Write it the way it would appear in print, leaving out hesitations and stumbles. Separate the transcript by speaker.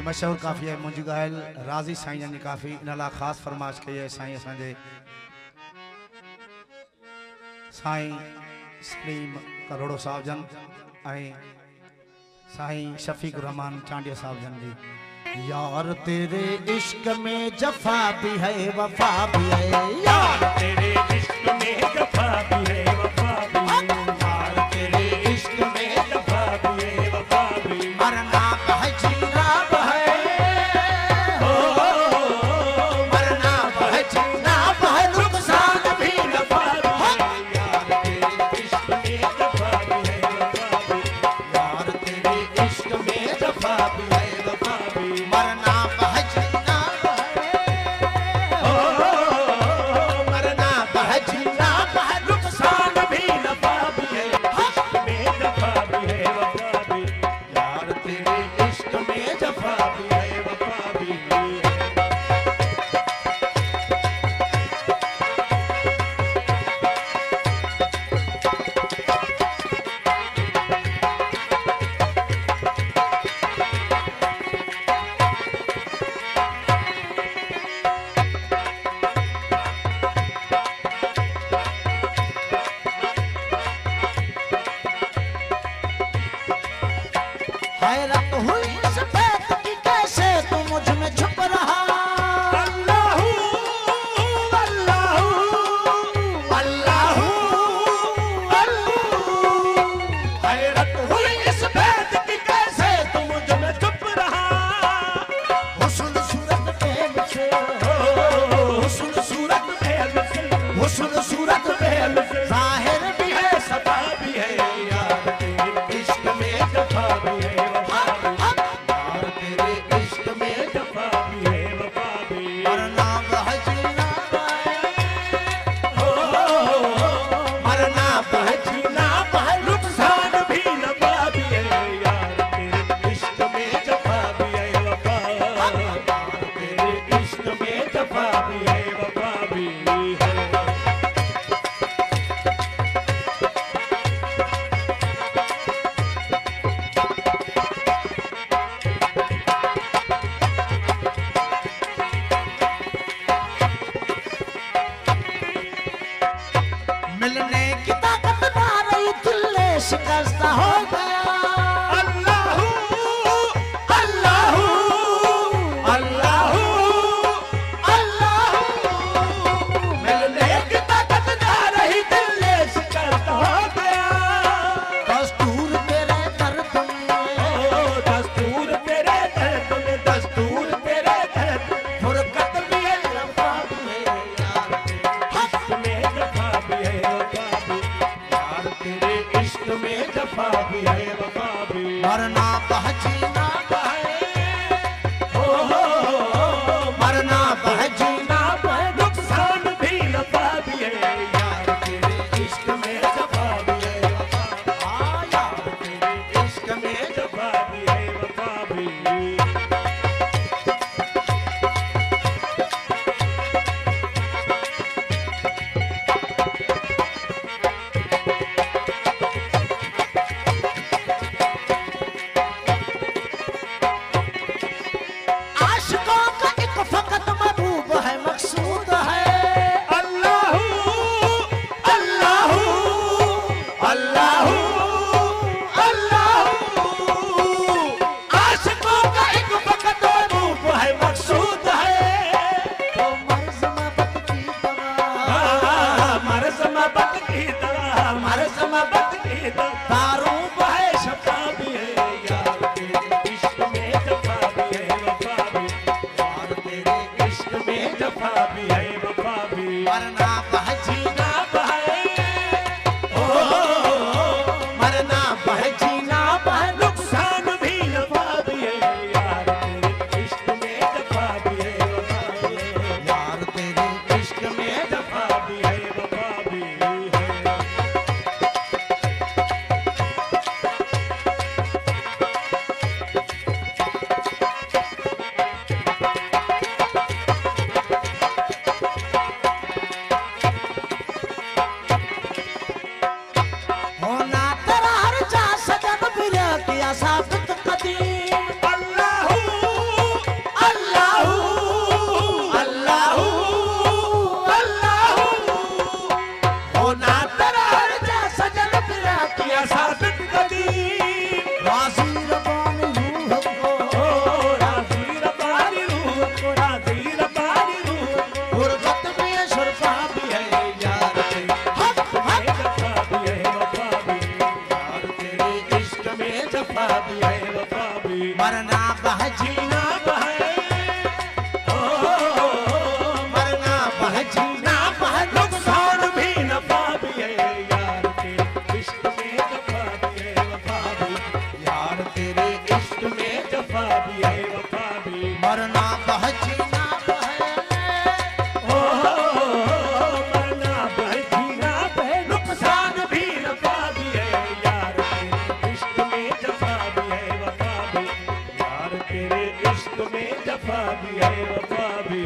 Speaker 1: मशहूर काफ़ी है मुझी गायल राजी साईं जी काफ़ी इन ला ख़ास फरमाइश कई है साईं असांजे साईं सलीम करोड़ो साहब जन साईं शफीक रहमान चांडिया साहब जन जी। यार तेरे इश्क में जफा भी है वफा भी है, यार तेरे इश्क में जफा भी है वफा भी है, यार तेरे इश्क में जफा भी है वफा भी है। मरना है जीना है, मरना है जीना है, नुकसान भी नफा भी है, यार तेरे इश्क में जफा भी है वफा भी, यार तेरे इश्क में जफा भी है वफा भी। मरना है जीना मरना है जीना है, नुकसान भी नफा भी है, इश्क में जफा भी है वफा भी, यार तेरे इश्क में जफा भी है वफा भी। हैरत हुई इस बात की कैसे तू मुझ में छुप रहा, अल्लाह अल्लाह अल्लाह अल्लाह। हैरत हुई इस बात की कैसे तू मुझ में छुप रहा, हुस्न सूरत पहल से, हुस्न सूरत पहल से, हुस्न सूरत पहल से, जाहिर भी है सफा भी है, यार तेरे इश्क में जफा भी है, मिलने की ताकत ना रही, दिल शिकस्त हो गया, अल्लाह अल्लाह अल्लाह अल्लाह। मिलने की ताकत ना रही, दिल शिकस्त हो गया, दस्तूर तेरे दर्द में, दस्तूर तेरे दर्द में, दस्तूर तेरे दर्द में, फुरकत भी है वफा भी है, यार तेरे इश्क में जफा भी है वफा भी, यार तेरे इश्क में जफा मरना बहजीना
Speaker 2: मरना बहजीना बह नुकसान भी नफा भी है यार तेरे इश्क में जफा भी है वफा भी यार तेरे इश्क में जफा भी है वफा भी